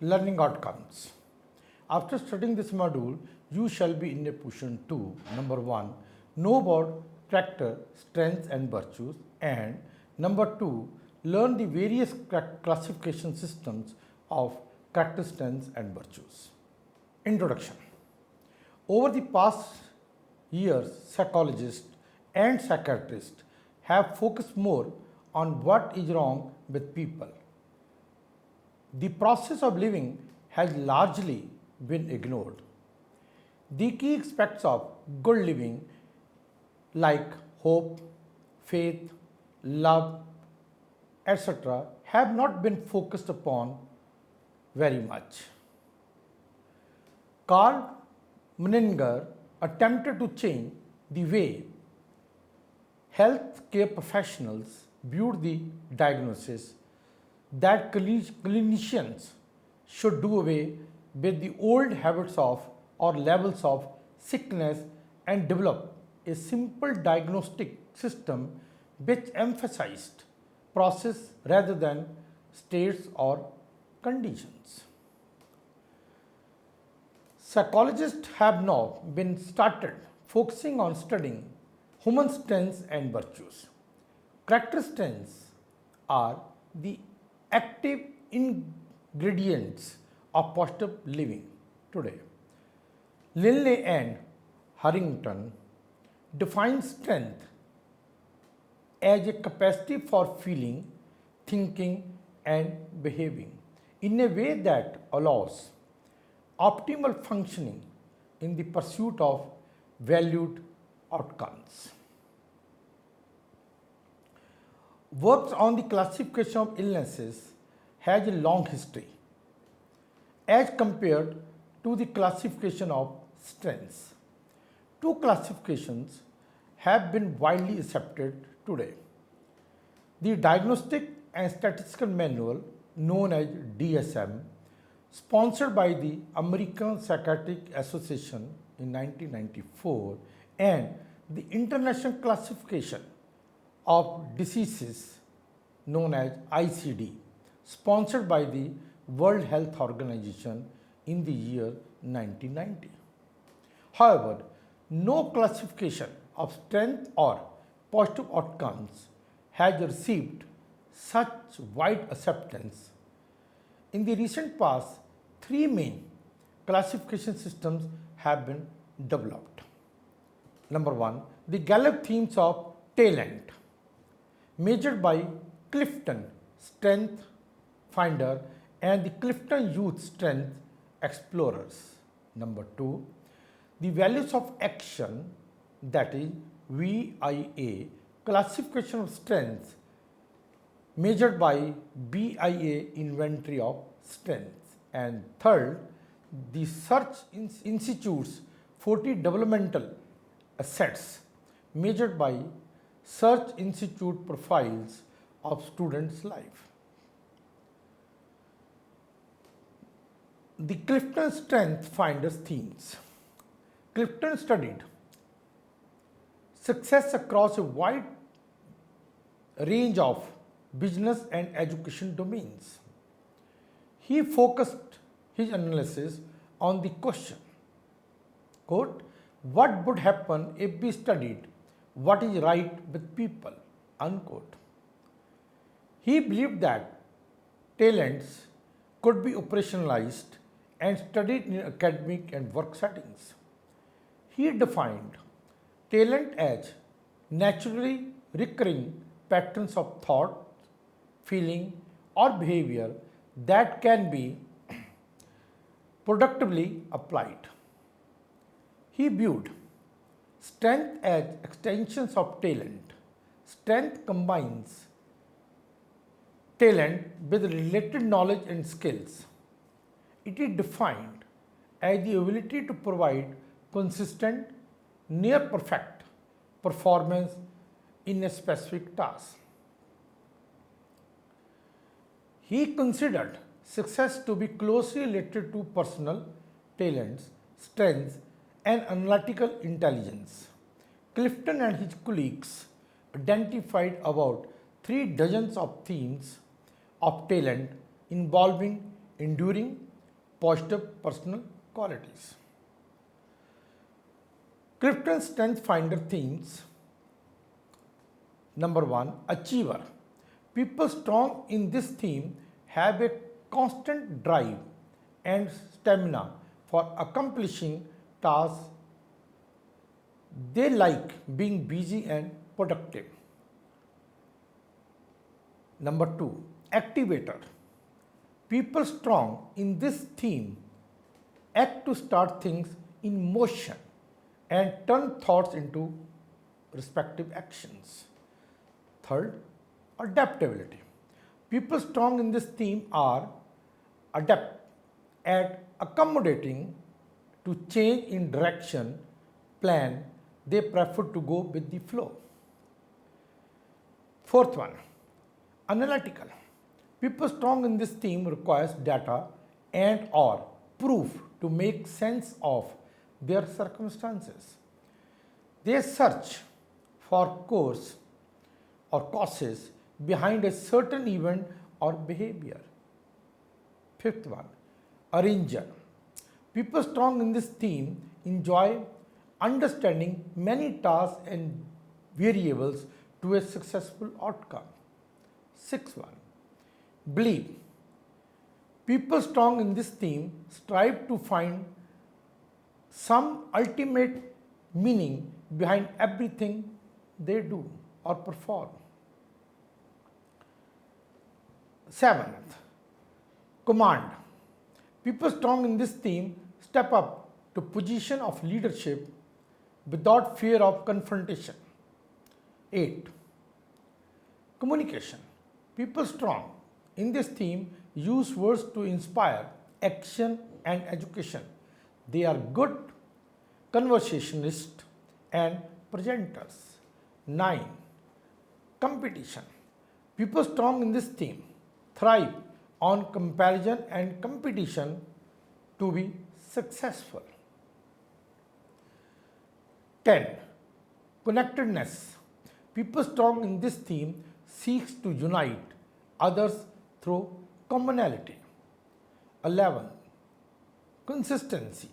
learning outcomes. After studying this module, you shall be in a position to number 1, know about character, strengths and virtues, and number 2, learn the various classification systems of character, strengths and virtues. Introduction. Over the past years, psychologists and psychiatrists have focused more on what is wrong with people. The process of living has largely been ignored. The key aspects of good living like hope, faith, love, etc. have not been focused upon very much. Carl Menninger attempted to change the way healthcare professionals viewed the diagnosis that clinicians should do away with the old habits of or levels of sickness and develop a simple diagnostic system which emphasized process rather than states or conditions. Psychologists have now been started focusing on studying human strengths and virtues. Character strengths are the active ingredients of positive living today. Linley and Harrington define strength as a capacity for feeling, thinking, and behaving in a way that allows optimal functioning in the pursuit of valued outcomes. Works on the classification of illnesses has a long history as compared to the classification of strengths. Two classifications have been widely accepted today. The Diagnostic and Statistical Manual, known as DSM, sponsored by the American Psychiatric Association in 1994, and the International Classification of Diseases, known as ICD, sponsored by the World Health Organization in the year 1990. However, no classification of strength or positive outcomes has received such wide acceptance. In the recent past, three main classification systems have been developed. Number 1, the Gallup themes of talent, measured by Clifton Strength Finder and the Clifton Youth Strength Explorers. Number 2, the values of action, that is VIA, classification of strengths measured by BIA inventory of strengths. And third, the Search Institute's 40 developmental assets measured by Search Institute profiles of students' life. The Clifton Strength Finders themes. Clifton studied success across a wide range of business and education domains. He focused his analysis on the question, quote, what would happen if we studied what is right with people, unquote. He believed that talents could be operationalized and studied in academic and work settings. He defined talent as naturally recurring patterns of thought, feeling, or behavior that can be productively applied. He viewed strength as extensions of talent. Strength combines talent with related knowledge and skills. It is defined as the ability to provide consistent, near perfect performance in a specific task. He considered success to be closely related to personal talents, strengths, and analytical intelligence. Clifton and his colleagues identified about 3 dozens of themes of talent involving enduring, positive personal qualities. Clifton Strength Finder themes. Number 1, achiever. People strong in this theme have a constant drive and stamina for accomplishing tasks. They like being busy and productive. Number 2, activator. People strong in this theme act to start things in motion and turn thoughts into respective actions. Third, adaptability. People strong in this theme are adept at accommodating to change in direction plan. They prefer to go with the flow. Fourth one, analytical. People strong in this theme requires data and or proof to make sense of their circumstances. They search for cause or causes behind a certain event or behavior. Fifth one, arranger. People strong in this theme enjoy understanding many tasks and variables to a successful outcome. Sixth one, believe. People strong in this theme strive to find some ultimate meaning behind everything they do or perform. Seventh, command. People strong in this theme step up to position of leadership without fear of confrontation. 8. Communication. People strong in this theme use words to inspire action and education. They are good conversationalists and presenters. 9. Competition. People strong in this theme thrive on comparison and competition to be successful. 10. Connectedness. People strong in this theme seeks to unite others through commonality. 11. Consistency.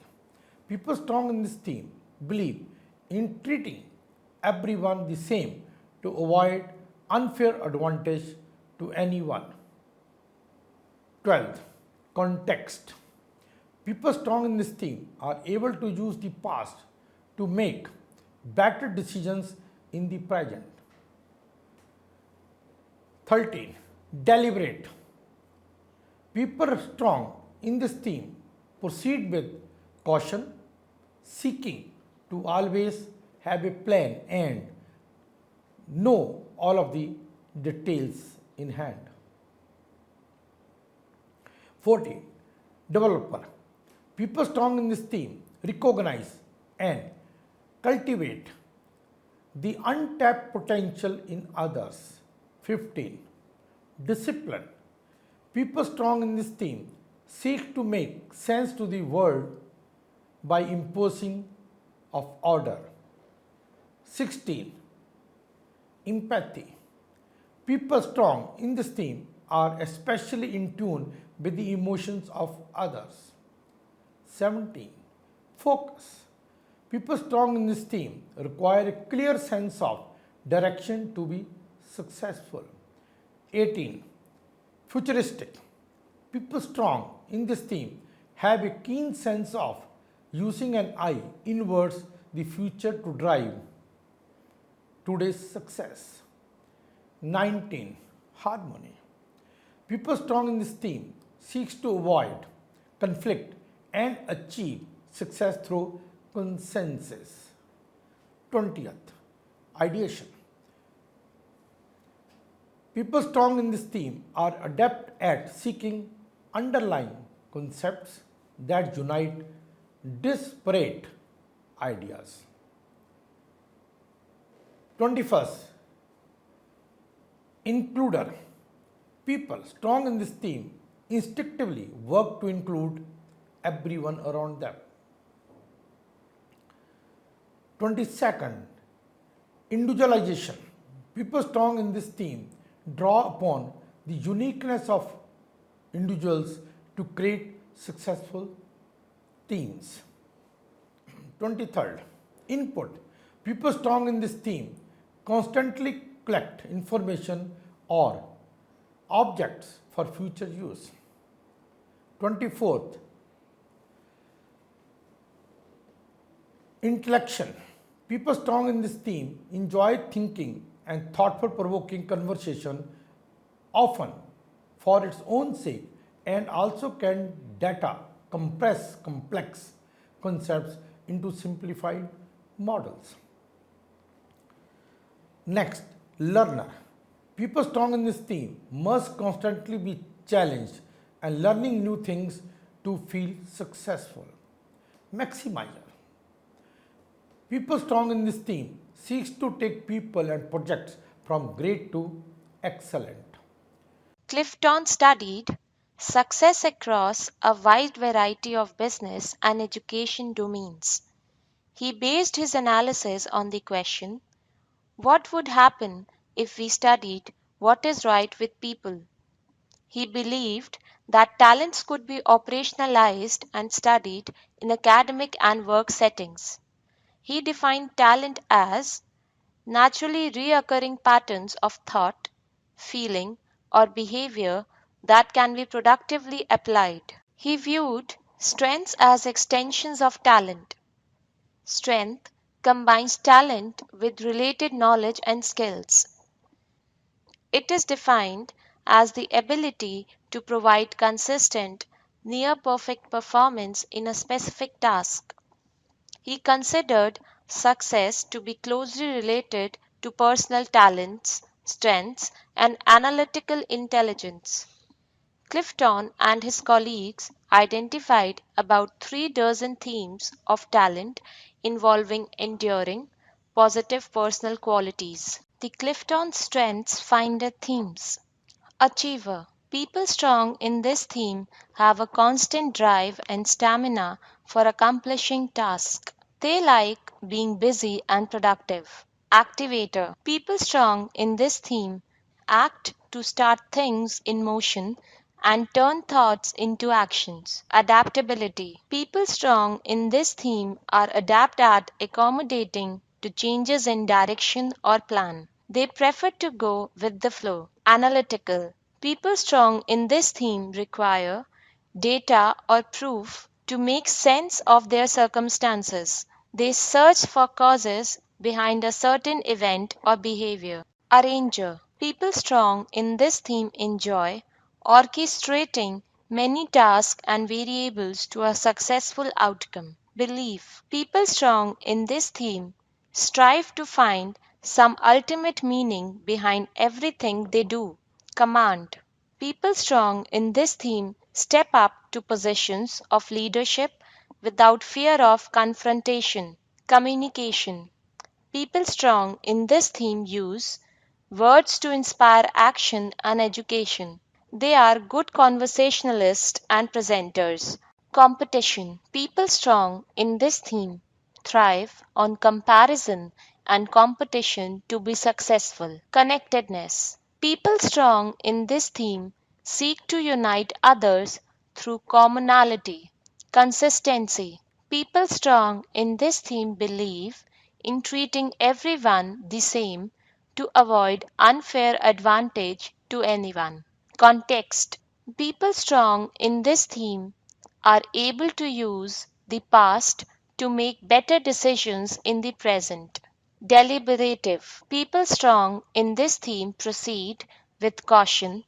People strong in this theme believe in treating everyone the same to avoid unfair advantage to anyone. 12. Context. People strong in this theme are able to use the past to make better decisions in the present. 13. Deliberate. People strong in this theme proceed with caution, seeking to always have a plan and know all of the details in hand. 14. Developer. People strong in this theme recognize and cultivate the untapped potential in others. 15. Discipline. People strong in this theme seek to make sense to the world by imposing of order. 16. Empathy. People strong in this theme are especially in tune with the emotions of others. 17. Focus. People strong in this theme require a clear sense of direction to be successful. 18. Futuristic. People strong in this theme have a keen sense of using an eye inwards the future to drive today's success. 19. Harmony. People strong in this theme seeks to avoid conflict and achieve success through consensus. 20th. Ideation. People strong in this theme are adept at seeking underlying concepts that unite disparate ideas. 21st. Includer. People strong in this theme instinctively work to include everyone around them. 22nd. Individualization. People strong in this theme draw upon the uniqueness of individuals to create successful teams. 23rd, input. People strong in this theme constantly collect information or objects for future use. 24th, intellection. People strong in this theme enjoy thinking and thoughtful provoking conversation often for its own sake and also can data compress complex concepts into simplified models. Next, learner. People strong in this theme must constantly be challenged and learning new things to feel successful. Maximizer. People strong in this theme seeks to take people and projects from great to excellent. Clifton studied success across a wide variety of business and education domains. He based his analysis on the question, what would happen if we studied what is right with people? He believed that talents could be operationalized and studied in academic and work settings. He defined talent as naturally reoccurring patterns of thought, feeling, or behavior that can be productively applied. He viewed strengths as extensions of talent. Strength combines talent with related knowledge and skills. It is defined as the ability to provide consistent, near perfect performance in a specific task. He considered success to be closely related to personal talents, strengths, and analytical intelligence. Clifton and his colleagues identified about 3 dozen themes of talent involving enduring, positive personal qualities. The Clifton Strengths Finder themes. Achiever. People strong in this theme have a constant drive and stamina for accomplishing tasks. They like being busy and productive. Activator. People strong in this theme act to start things in motion and turn thoughts into actions. Adaptability. People strong in this theme are adept at accommodating to changes in direction or plan. They prefer to go with the flow. Analytical. People strong in this theme require data or proof to make sense of their circumstances. They search for causes behind a certain event or behavior. Arranger. People strong in this theme enjoy orchestrating many tasks and variables to a successful outcome. Belief. People strong in this theme strive to find some ultimate meaning behind everything they do. Command. People strong in this theme step up to positions of leadership without fear of confrontation. Communication. People strong in this theme use words to inspire action and education. They are good conversationalists and presenters. Competition. People strong in this theme thrive on comparison and competition to be successful. Connectedness. People strong in this theme seek to unite others through commonality. Consistency. People strong in this theme believe in treating everyone the same to avoid unfair advantage to anyone. Context. People strong in this theme are able to use the past to make better decisions in the present. Deliberative. People strong in this theme proceed with caution,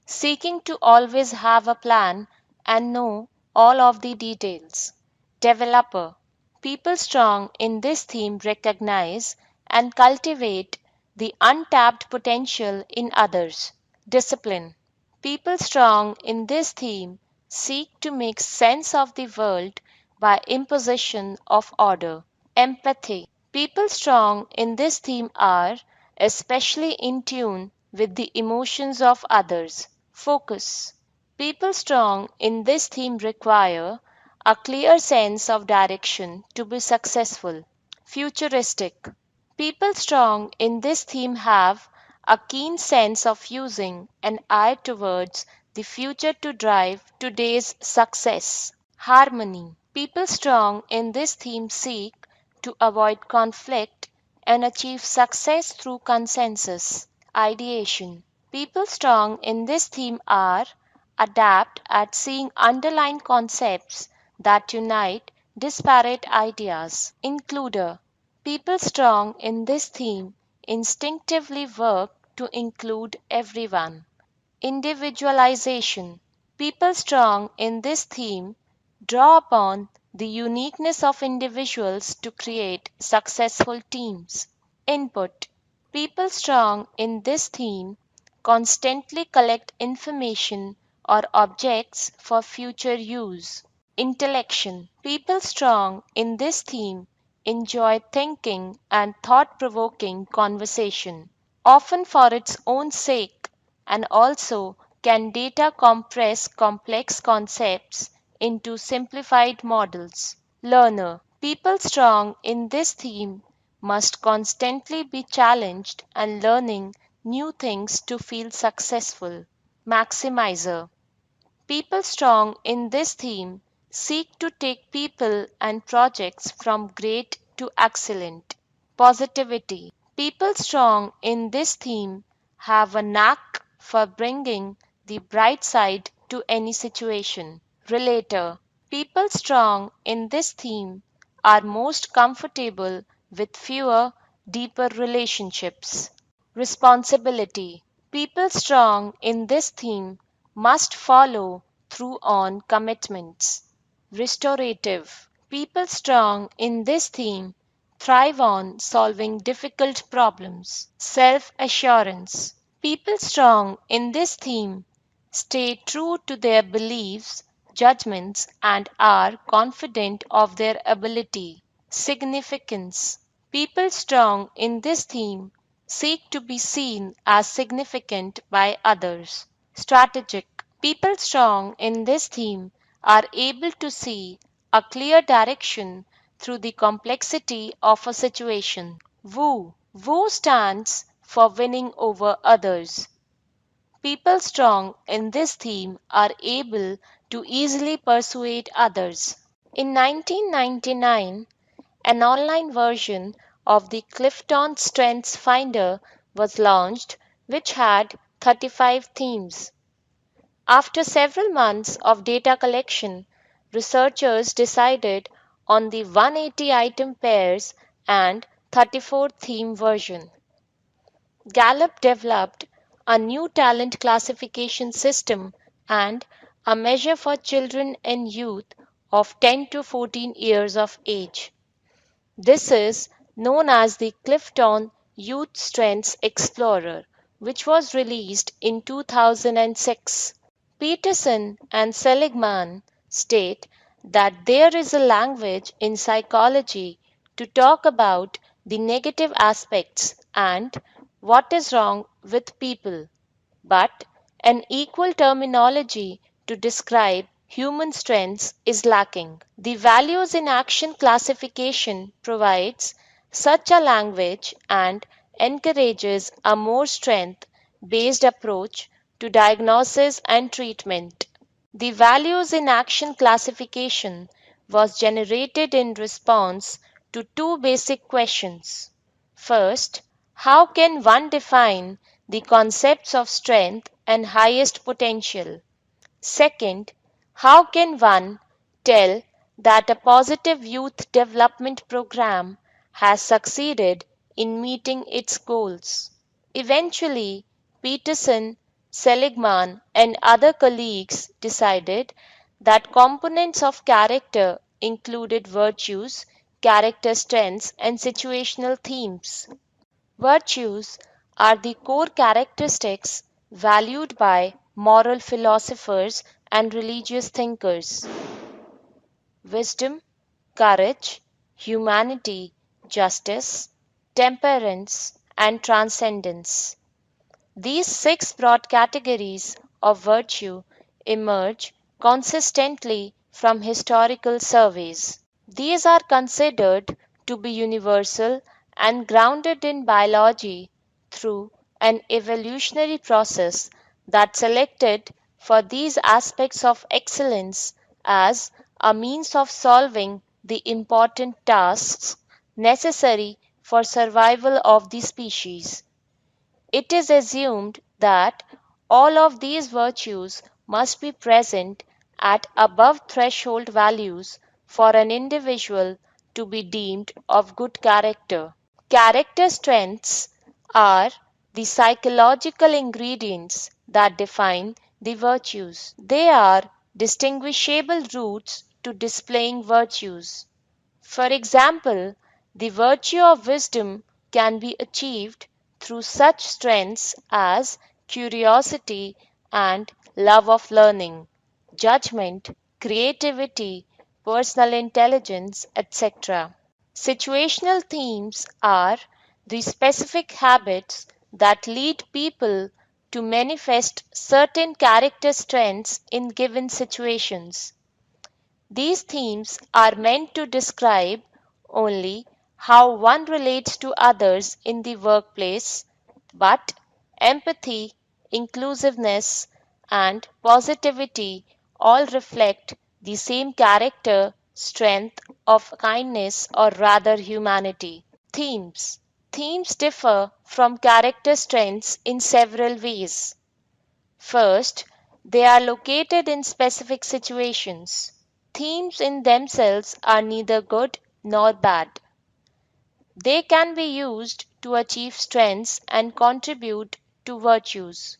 seeking to always have a plan and know all of the details. Developer. People strong in this theme recognize and cultivate the untapped potential in others. Discipline. People strong in this theme seek to make sense of the world by imposition of order. Empathy. People strong in this theme are especially in tune with the emotions of others. Focus. People strong in this theme require a clear sense of direction to be successful. Futuristic. People strong in this theme have a keen sense of using an eye towards the future to drive today's success. Harmony. People strong in this theme seek to avoid conflict and achieve success through consensus. Ideation. People strong in this theme are adept at seeing underlying concepts that unite disparate ideas. Includer. People strong in this theme instinctively work to include everyone. Individualization. People strong in this theme draw upon the uniqueness of individuals to create successful teams. Input. People strong in this theme constantly collect information or objects for future use. Intellection. People strong in this theme enjoy thinking and thought provoking conversation, often for its own sake, and also can data compress complex concepts into simplified models. Learner. People strong in this theme must constantly be challenged and learning new things to feel successful. Maximizer. People strong in this theme seek to take people and projects from great to excellent. Positivity. People strong in this theme have a knack for bringing the bright side to any situation. Relator. People strong in this theme are most comfortable with fewer, deeper relationships. Responsibility. People strong in this theme must follow through on commitments. Restorative. People strong in this theme thrive on solving difficult problems. Self assurance. People strong in this theme stay true to their beliefs, judgments, and are confident of their ability. Significance. People strong in this theme seek to be seen as significant by others. Strategic. People strong in this theme are able to see a clear direction through the complexity of a situation. Woo. Woo stands for winning over others. People strong in this theme are able to easily persuade others. In 1999, an online version of the Clifton Strengths Finder was launched, which had 35 themes. After several months of data collection, researchers decided on the 180 item pairs and 34 theme version. Gallup developed a new talent classification system and a measure for children and youth of 10 to 14 years of age. This is known as the Clifton Youth Strengths Explorer, which was released in 2006. Peterson and Seligman state that there is a language in psychology to talk about the negative aspects and what is wrong with people, but an equal terminology to describe human strengths is lacking. The values in action classification provides such a language and encourages a more strength based approach to diagnosis and treatment. The values in action classification was generated in response to two basic questions. First, how can one define the concepts of strength and highest potential? Second, how can one tell that a positive youth development program has succeeded in meeting its goals? Eventually, Peterson, Seligman, and other colleagues decided that components of character included virtues, character strengths, and situational themes. Virtues are the core characteristics valued by moral philosophers and religious thinkers. Wisdom, courage, humanity, justice, temperance, and transcendence. These six broad categories of virtue emerge consistently from historical surveys. These are considered to be universal and grounded in biology through an evolutionary process that selected for these aspects of excellence as a means of solving the important tasks necessary for survival of the species. It is assumed that all of these virtues must be present at above threshold values for an individual to be deemed of good character. Character strengths are the psychological ingredients that define the virtues. They are distinguishable routes to displaying virtues. For example, the virtue of wisdom can be achieved through such strengths as curiosity and love of learning, judgment, creativity, personal intelligence, etc. Situational themes are the specific habits that lead people to manifest certain character strengths in given situations. These themes are meant to describe only how one relates to others in the workplace, but empathy, inclusiveness, and positivity all reflect the same character strength of kindness or rather humanity. Themes. Themes differ from character strengths in several ways. First, they are located in specific situations. Themes in themselves are neither good nor bad. They can be used to achieve strengths and contribute to virtues,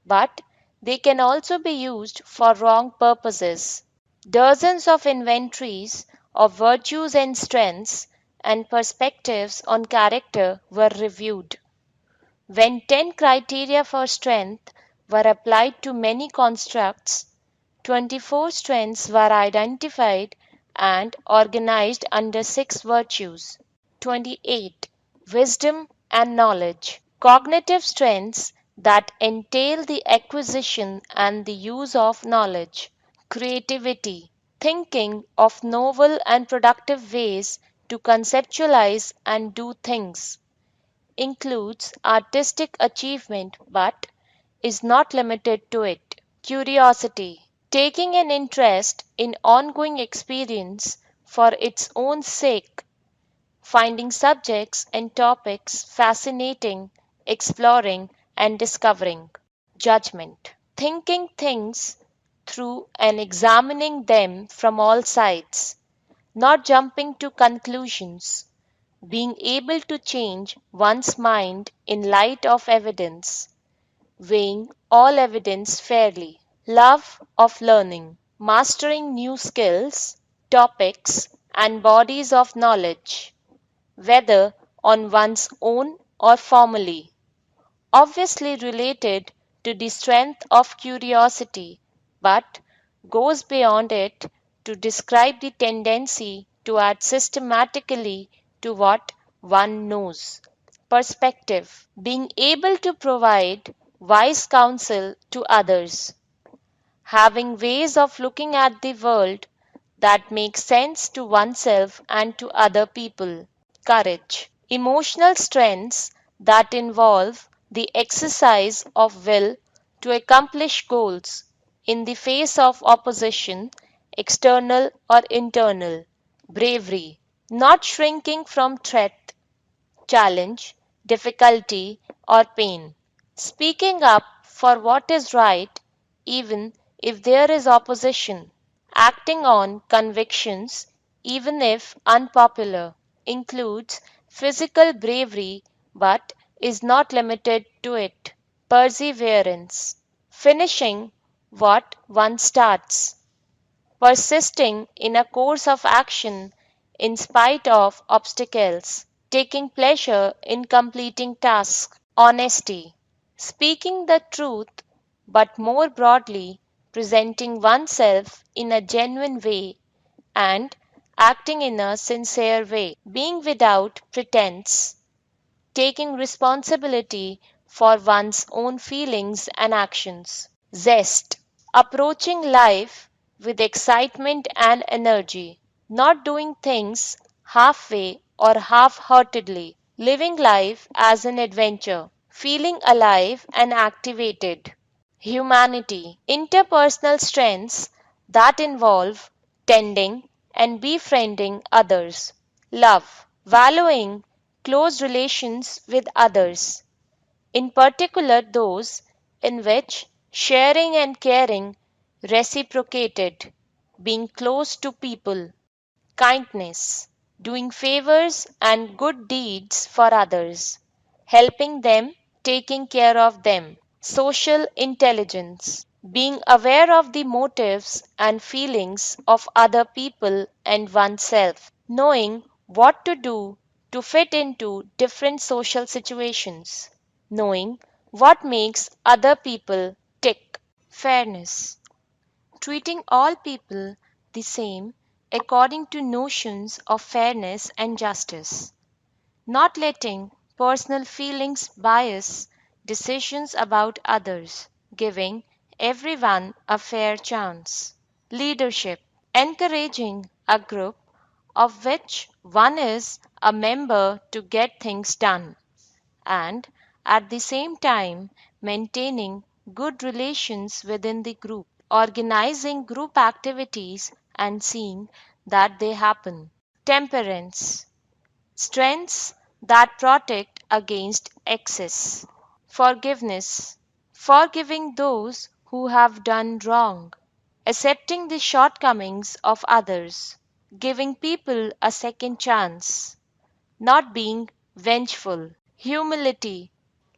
but they can also be used for wrong purposes. Dozens of inventories of virtues and strengths and perspectives on character were reviewed. When 10 criteria for strength were applied to many constructs, 24 strengths were identified and organized under 6 virtues. 28. Wisdom and knowledge. Cognitive strengths that entail the acquisition and the use of knowledge. Creativity. Thinking of novel and productive ways to conceptualize and do things. Includes artistic achievement but is not limited to it. Curiosity. Taking an interest in ongoing experience for its own sake, finding subjects and topics fascinating, exploring, and discovering. Judgment. Thinking things through and examining them from all sides, not jumping to conclusions, being able to change one's mind in light of evidence, weighing all evidence fairly. Love of learning, mastering new skills, topics, and bodies of knowledge, whether on one's own or formally, obviously related to the strength of curiosity, but goes beyond it to describe the tendency to add systematically to what one knows. Perspective, being able to provide wise counsel to others, having ways of looking at the world that make sense to oneself and to other people. Courage, emotional strengths that involve the exercise of will to accomplish goals in the face of opposition, external or internal. Bravery, not shrinking from threat, challenge, difficulty, or pain. Speaking up for what is right, even if there is opposition. Acting on convictions, even if unpopular, includes physical bravery but is not limited to it. Perseverance, finishing what one starts, persisting in a course of action in spite of obstacles, taking pleasure in completing tasks. Honesty, speaking the truth but more broadly, presenting oneself in a genuine way and acting in a sincere way. Being without pretense, taking responsibility for one's own feelings and actions. Zest, approaching life with excitement and energy, not doing things halfway or half heartedly, living life as an adventure, feeling alive and activated. Humanity. Interpersonal strengths that involve tending and befriending others. Love. Valuing close relations with others, in particular those in which sharing and caring reciprocated, being close to people. Kindness. Doing favors and good deeds for others, helping them, taking care of them. Social intelligence. Being aware of the motives and feelings of other people and oneself. Knowing what to do to fit into different social situations. Knowing what makes other people tick. Fairness. Treating all people the same according to notions of fairness and justice. Not letting personal feelings bias decisions about others, giving everyone a fair chance. Leadership. Encouraging a group of which one is a member to get things done, and at the same time maintaining good relations within the group, organizing group activities and seeing that they happen. Temperance. Strengths that protect against excess. Forgiveness. Forgiving those who have done wrong. Accepting the shortcomings of others. Giving people a second chance. Not being vengeful. Humility.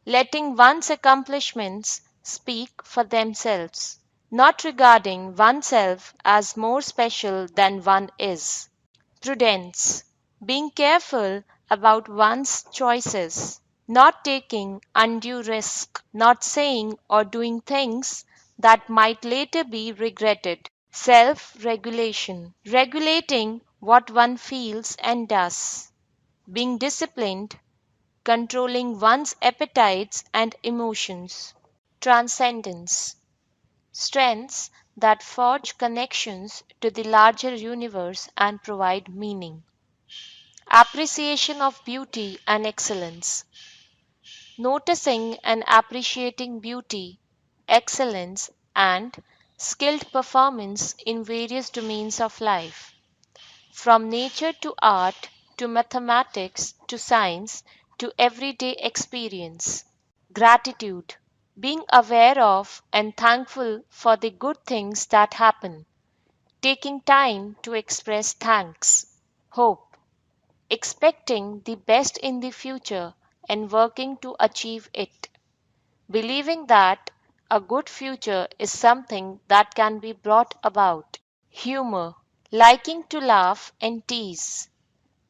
Letting one's accomplishments speak for themselves. Not regarding oneself as more special than one is. Prudence. Being careful about one's choices, not taking undue risk, not saying or doing things that might later be regretted. Self regulation. Regulating what one feels and does. Being disciplined, controlling one's appetites and emotions. Transcendence. Strengths that forge connections to the larger universe and provide meaning. Appreciation of beauty and excellence. Noticing and appreciating beauty, excellence, and skilled performance in various domains of life, from nature to art to mathematics to science to everyday experience. Gratitude. Being aware of and thankful for the good things that happen, taking time to express thanks. Hope. Expecting the best in the future and working to achieve it. Believing that a good future is something that can be brought about. Humor. Liking to laugh and tease.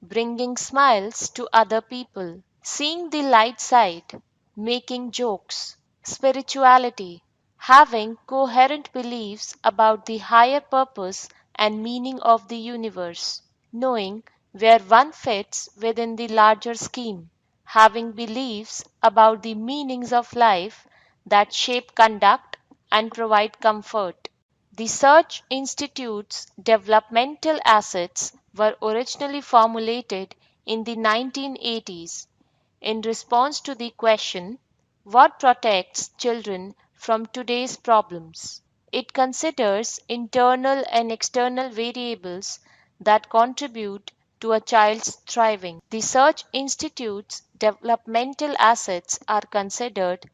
Bringing smiles to other people. Seeing the light side. Making jokes. Spirituality. Having coherent beliefs about the higher purpose and meaning of the universe. Knowing where one fits within the larger scheme. Having beliefs about the meanings of life that shape conduct and provide comfort. The Search Institute's developmental assets were originally formulated in the 1980s in response to the question, what protects children from today's problems? It considers internal and external variables that contribute to a child's thriving. The Search Institute's developmental assets are considered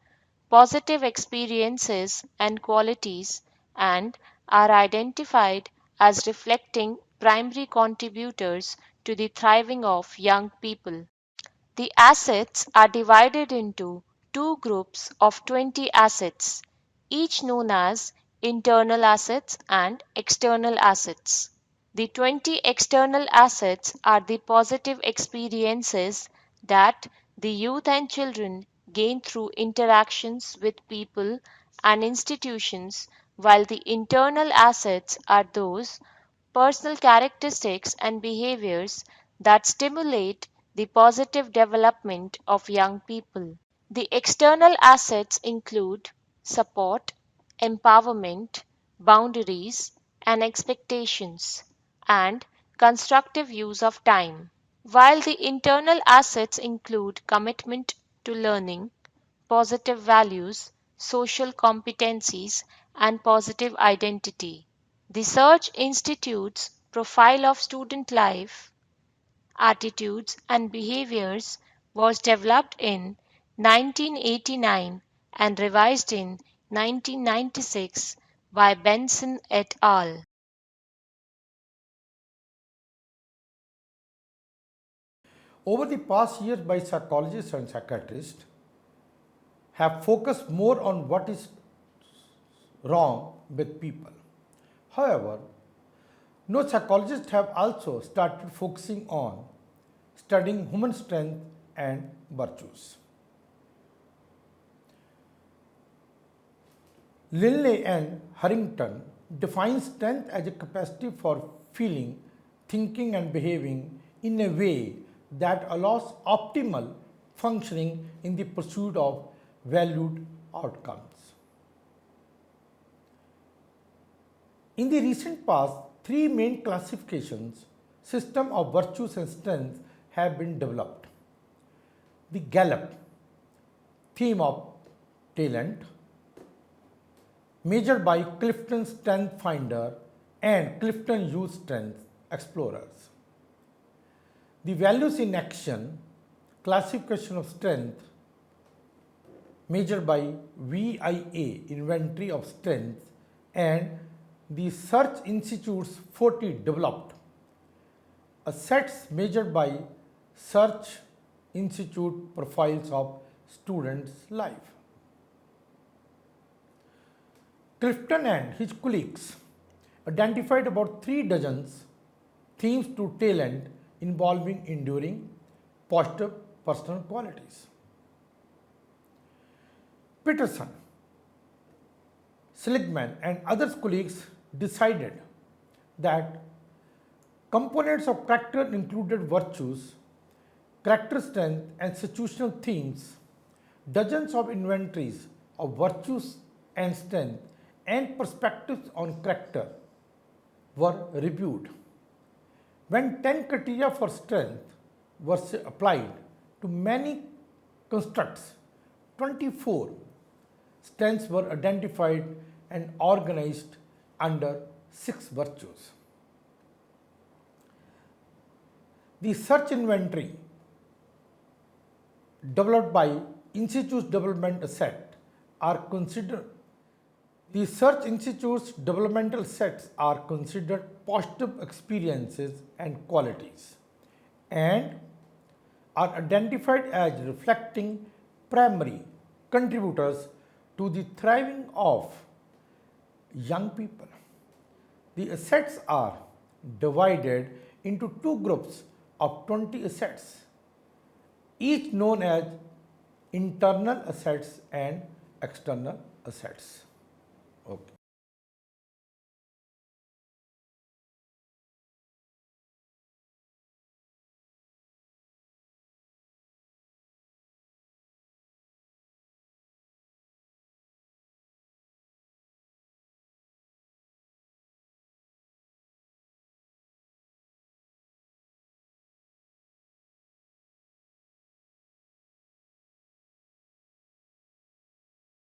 positive experiences and qualities and are identified as reflecting primary contributors to the thriving of young people. The assets are divided into two groups of 20 assets, each known as internal assets and external assets. The 20 external assets are the positive experiences that the youth and children gain through interactions with people and institutions, while the internal assets are those personal characteristics and behaviors that stimulate the positive development of young people. The external assets include support, empowerment, boundaries, and expectations, and constructive use of time. While the internal assets include commitment to learning, positive values, social competencies, and positive identity. The Search Institute's profile of student life, attitudes, and behaviors was developed in 1989 and revised in 1996 by Benson et al. Over the past years, by psychologists and psychiatrists have focused more on what is wrong with people. However, no psychologists have also started focusing on studying human strength and virtues. Linley and Harrington define strength as a capacity for feeling, thinking, and behaving in a way that allows optimal functioning in the pursuit of valued outcomes. In the recent past, three main classifications system of virtues and strengths have been developed. The Gallup theme of talent, measured by Clifton Strength Finder and Clifton Youth Strength Explorers. The values in action classification of strength, measured by VIA Inventory of Strengths, and the Search Institute's 40 developed assets measured by Search Institute profiles of students' life. Clifton and his colleagues identified about 3 dozens themes to talent involving enduring positive personal qualities. Peterson, Seligman, and other colleagues decided that components of character included virtues, character strength, and situational themes. Dozens of inventories of virtues and strength and perspectives on character were reviewed. When 10 criteria for strength were applied to many constructs, 24 strengths were identified and organized under 6 virtues. The search inventory developed by Institute's development asset are considered the Search Institute's developmental sets are considered positive experiences and qualities and are identified as reflecting primary contributors to the thriving of young people. The assets are divided into 2 groups of 20 assets, each known as internal assets and external assets. Okay.